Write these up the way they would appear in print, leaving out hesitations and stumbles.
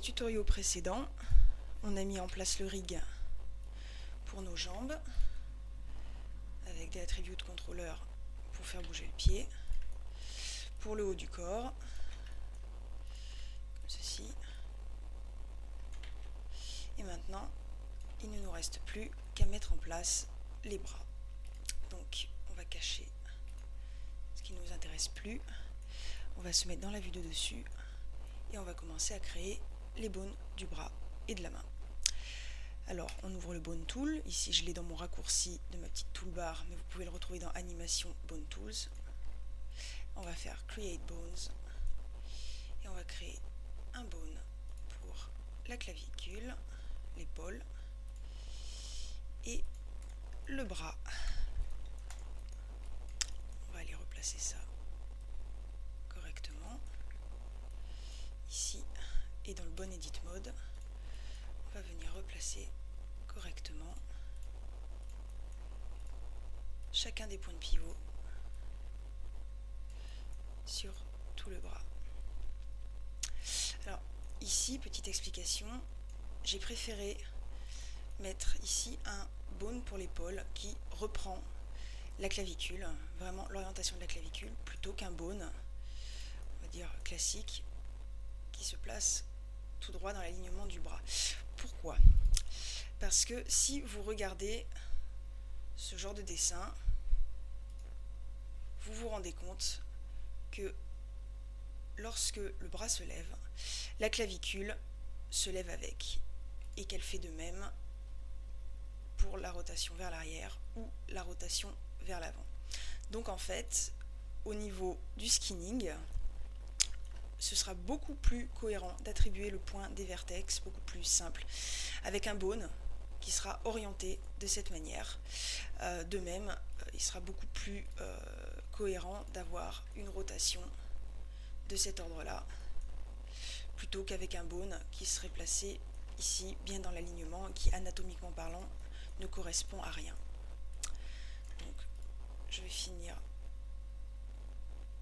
les tutoriaux précédents, on a mis en place le rig pour nos jambes, avec des attributs de contrôleur pour faire bouger le pied, pour le haut du corps, comme ceci. Et maintenant, il ne nous reste plus qu'à mettre en place les bras. Donc, on va cacher ce qui ne nous intéresse plus. On va se mettre dans la vue de dessus et on va commencer à créer les bones du bras et de la main. Alors, on ouvre le Bone Tool. Ici, je l'ai dans mon raccourci de ma petite toolbar, mais vous pouvez le retrouver dans Animation Bone Tools. On va faire Create Bones et on va créer un bone pour la clavicule, l'épaule et le bras. On va aller replacer ça correctement ici, et dans le Bone Edit Mode, on va venir replacer correctement chacun des points de pivot sur tout le bras. Alors ici, petite explication, j'ai préféré mettre ici un bone pour l'épaule qui reprend la clavicule, vraiment l'orientation de la clavicule, plutôt qu'un bone, on va dire classique, qui se place tout droit dans l'alignement du bras. Pourquoi ? Parce que si vous regardez ce genre de dessin, vous vous rendez compte que lorsque le bras se lève, la clavicule se lève avec, et qu'elle fait de même pour la rotation vers l'arrière ou la rotation vers l'avant. Donc en fait, au niveau du skinning, ce sera beaucoup plus cohérent d'attribuer le point des vertex, beaucoup plus simple, avec un bone qui sera orienté de cette manière. De même, il sera beaucoup plus cohérent d'avoir une rotation de cet ordre-là, plutôt qu'avec un bone qui serait placé ici, bien dans l'alignement, qui anatomiquement parlant ne correspond à rien. Donc, je vais finir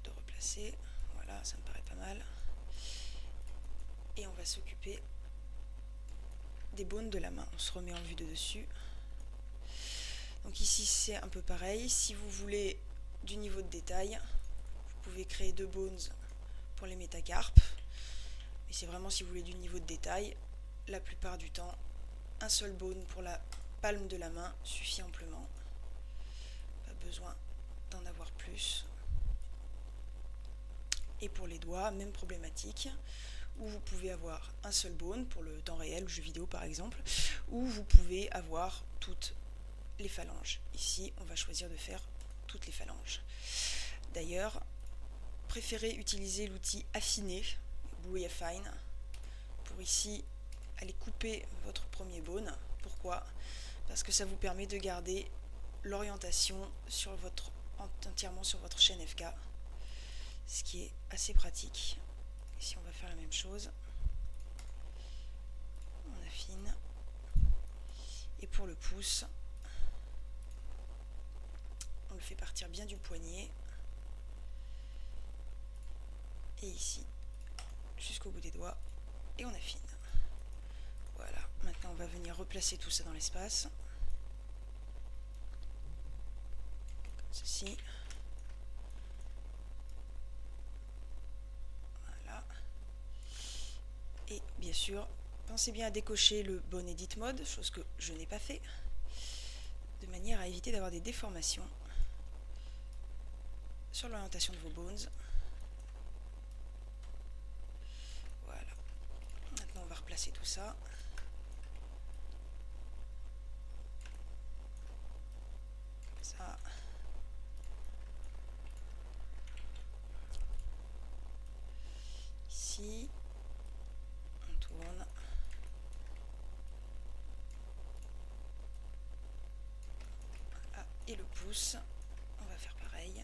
de replacer. Voilà, ça me paraît pas mal. Et on va s'occuper des bones de la main. On se remet en vue de dessus. Donc ici, c'est un peu pareil. Si vous voulez du niveau de détail, vous pouvez créer 2 bones pour les métacarpes. Mais c'est vraiment si vous voulez du niveau de détail. La plupart du temps, un seul bone pour la palme de la main suffit amplement. Pas besoin d'en avoir plus. Et pour les doigts, même problématique, où vous pouvez avoir un seul bone pour le temps réel, le jeu vidéo par exemple, ou vous pouvez avoir toutes les phalanges. Ici, on va choisir de faire toutes les phalanges. D'ailleurs, préférez utiliser l'outil affiné, Bluey Affine, pour ici aller couper votre premier bone. Pourquoi ? Parce que ça vous permet de garder l'orientation sur entièrement sur votre chaîne FK, ce qui est assez pratique. Ici, on va faire la même chose. On affine. Et pour le pouce, on le fait partir bien du poignet. Et ici, jusqu'au bout des doigts. Et on affine. Voilà. Maintenant, on va venir replacer tout ça dans l'espace. Comme ceci. Voilà. Et bien sûr, pensez bien à décocher le Bone Edit Mode, chose que je n'ai pas fait, de manière à éviter d'avoir des déformations sur l'orientation de vos bones. Voilà. Maintenant, on va replacer tout ça. Comme ça. Ici. On tourne. Voilà. Et le pouce, on va faire pareil.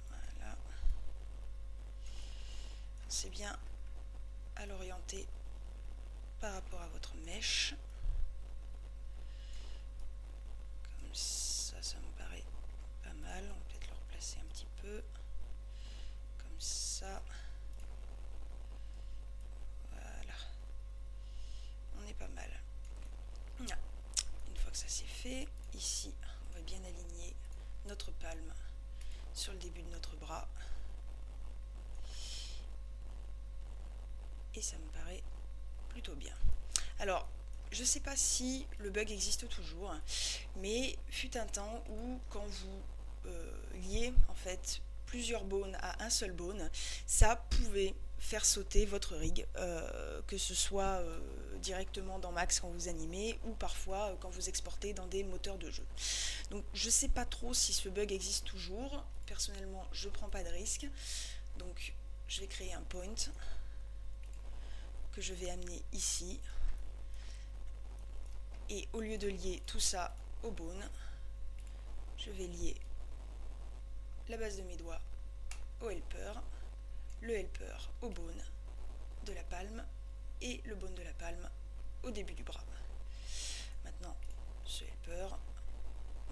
Voilà. Pensez bien à l'orienter par rapport à votre mèche. Comme ça, ça me paraît pas mal. On va peut-être le replacer un petit peu. Comme ça. et ça me paraît plutôt bien. Alors, je ne sais pas si le bug existe toujours, mais fut un temps où quand vous liez en fait plusieurs bones à un seul bone, ça pouvait faire sauter votre rig, que ce soit directement dans Max quand vous animez ou parfois quand vous exportez dans des moteurs de jeu. Donc je sais pas trop si ce bug existe toujours. Personnellement, je prends pas de risque. Donc je vais créer un point que je vais amener ici. Et au lieu de lier tout ça au bone, je vais lier la base de mes doigts au helper, le helper au bone de la palme et le bone de la palme au début du bras. Maintenant, ce helper,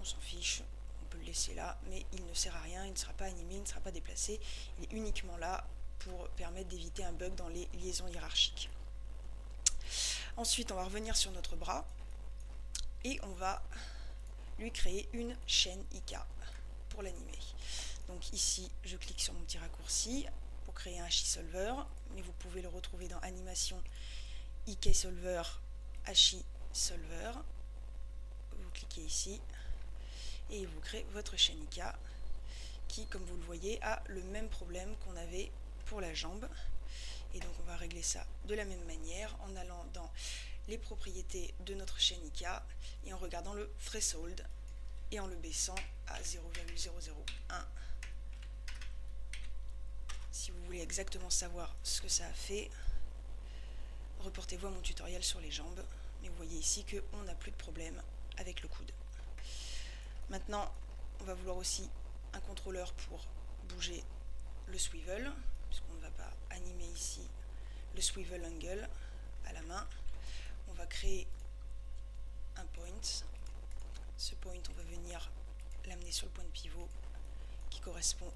on s'en fiche, on peut le laisser là, mais il ne sert à rien, il ne sera pas animé, il ne sera pas déplacé, il est uniquement là pour permettre d'éviter un bug dans les liaisons hiérarchiques. Ensuite, on va revenir sur notre bras et on va lui créer une chaîne IK pour l'animer. Donc ici, je clique sur mon petit raccourci pour créer un HI Solver, mais vous pouvez le retrouver dans Animation, IK Solver, HI Solver. Vous cliquez ici et vous créez votre chaîne IK qui, comme vous le voyez, a le même problème qu'on avait pour la jambe. Et donc on va régler ça de la même manière en allant dans les propriétés de notre chaîne IK et en regardant le threshold et en le baissant à 0,001. Si vous voulez exactement savoir ce que ça a fait, reportez-vous à mon tutoriel sur les jambes. Mais vous voyez ici qu'on n'a plus de problème avec le coude. Maintenant, on va vouloir aussi un contrôleur pour bouger le swivel, puisqu'on ne va pas animer ici le swivel angle à la main. On va créer un point. Ce point, on va venir l'amener sur le point de pivot qui correspond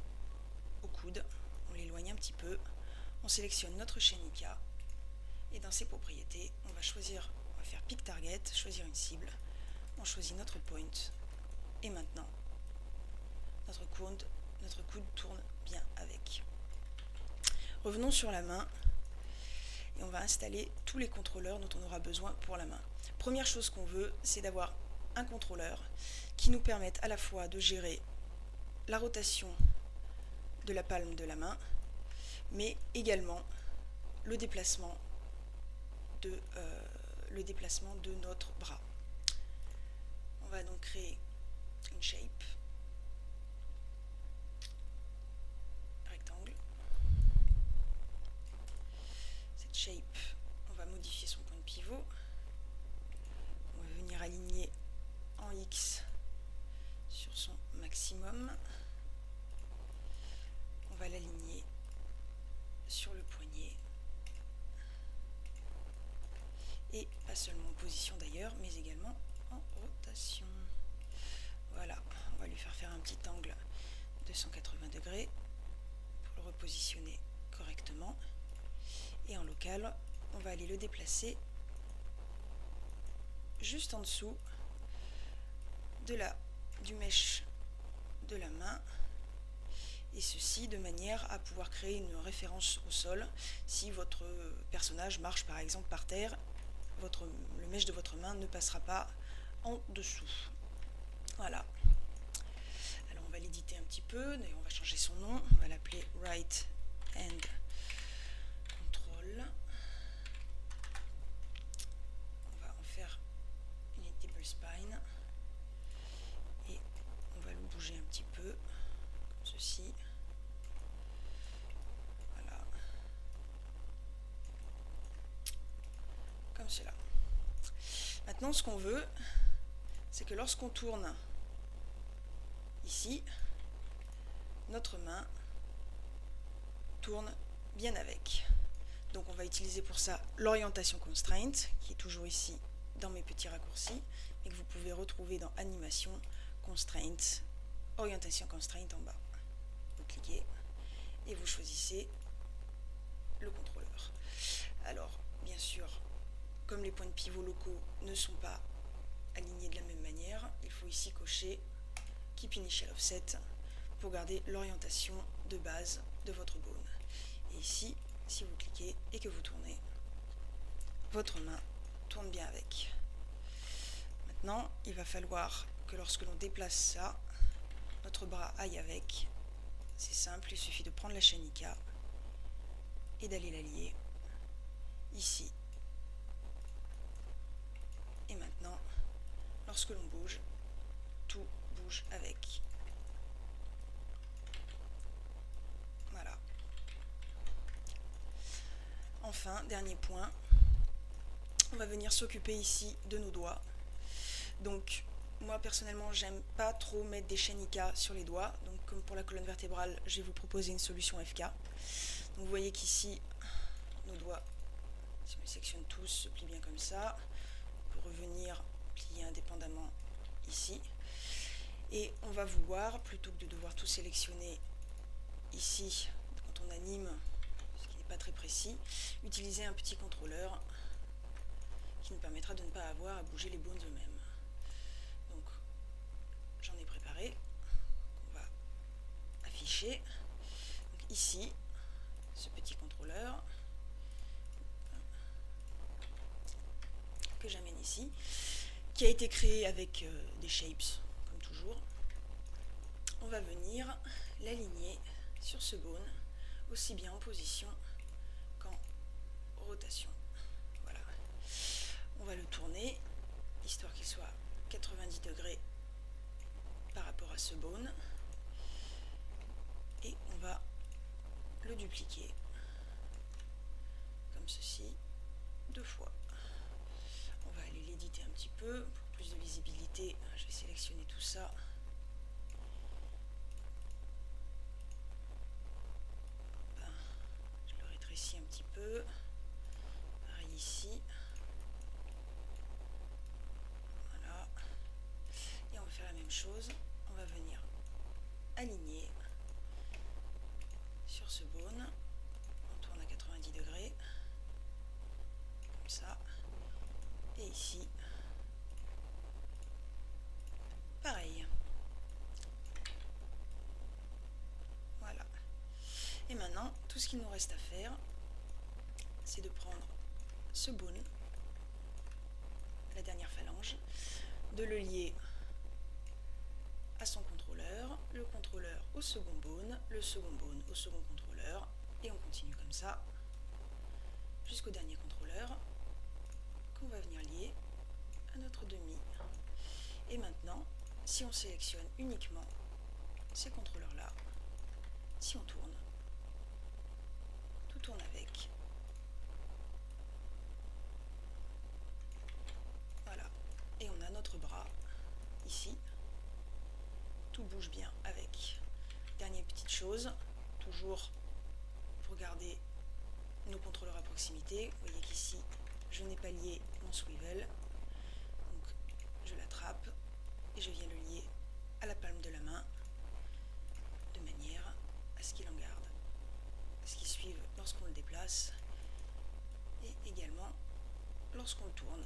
au coude. On l'éloigne un petit peu. On sélectionne notre chaîne IK et dans ses propriétés, on va faire pick target, choisir une cible. On choisit notre point et maintenant notre coude tourne bien avec. Revenons sur la main et on va installer tous les contrôleurs dont on aura besoin pour la main. Première chose qu'on veut, c'est d'avoir un contrôleur qui nous permette à la fois de gérer la rotation de la palme de la main, mais également le déplacement de notre bras. On va donc créer une shape rectangle. Cette shape, on va modifier son point de pivot. On va venir aligner en X sur son maximum. On va l'aligner sur le poignet. Et pas seulement en position d'ailleurs, mais également en rotation. Voilà, on va lui faire un petit angle de 180 degrés pour le repositionner correctement. Et en local, on va aller le déplacer juste en dessous du mesh de la main, et ceci de manière à pouvoir créer une référence au sol. Si votre personnage marche par exemple par terre, le mesh de votre main ne passera pas en dessous. Voilà. Alors on va l'éditer un petit peu, d'ailleurs on va changer son nom, on va l'appeler Right Hand Control. On va en faire une editable spine et on va le bouger un petit peu, comme ceci. Voilà. Comme cela. Maintenant, ce qu'on veut, c'est que lorsqu'on tourne ici, notre main tourne bien avec. Donc on va utiliser pour ça l'orientation constraint, qui est toujours ici dans mes petits raccourcis, et que vous pouvez retrouver dans Animation, Constraint, Orientation Constraint en bas. Vous cliquez et vous choisissez le contrôleur. Alors, bien sûr, comme les points de pivot locaux ne sont pas alignés de la même manière, il faut ici cocher Keep Initial Offset pour garder l'orientation de base de votre bone. Et ici, si vous cliquez et que vous tournez, votre main tourne bien avec. Maintenant, il va falloir que lorsque l'on déplace ça, notre bras aille avec. C'est simple, il suffit de prendre la chanica et d'aller la lier ici. Et maintenant, lorsque l'on bouge, tout bouge avec. Voilà. Enfin, dernier point, on va venir s'occuper ici de nos doigts. Donc, moi personnellement, j'aime pas trop mettre des chanicas sur les doigts. Donc, comme pour la colonne vertébrale, je vais vous proposer une solution FK. Donc, vous voyez qu'ici, nos doigts, si on les sectionne tous, se plient bien comme ça. On peut revenir plier indépendamment ici. Et on va vouloir, plutôt que de devoir tout sélectionner ici, quand on anime, ce qui n'est pas très précis, utiliser un petit contrôleur qui nous permettra de ne pas avoir à bouger les bones eux-mêmes. Donc, j'en ai préparé. On va afficher. Donc, ici, ce petit contrôleur que j'amène ici, qui a été créé avec des shapes, comme toujours. On va venir l'aligner sur ce bone, aussi bien en position qu'en rotation. Voilà. On va le tourner, histoire qu'il soit 90 degrés par rapport à ce bone. Et on va le dupliquer, comme ceci, 2 fois. On va aller l'éditer un petit peu, pour plus de visibilité, je vais sélectionner tout ça. Je le rétrécis un petit peu, pareil ici. Voilà. Et on va faire la même chose, on va venir aligner sur ce bone, on tourne à 90 degrés, comme ça, et ici, pareil. Voilà. Et maintenant, tout ce qu'il nous reste à faire, c'est de prendre ce bone, la dernière phalange, de le lier à son contrôleur, le contrôleur au second bone, le second bone au second contrôleur, et on continue comme ça jusqu'au dernier contrôleur qu'on va venir lier à notre demi. Et maintenant, si on sélectionne uniquement ces contrôleurs-là, si on tourne, tout tourne avec. Voilà. Et on a notre bras ici. Tout bouge bien avec. Dernière petite chose, toujours pour garder nos contrôleurs à proximité. Vous voyez qu'ici, je n'ai pas lié mon swivel. Donc, je l'attrape et je viens le lier à la palme de la main de manière à ce qu'il en garde, à ce qu'il suive lorsqu'on le déplace et également lorsqu'on le tourne.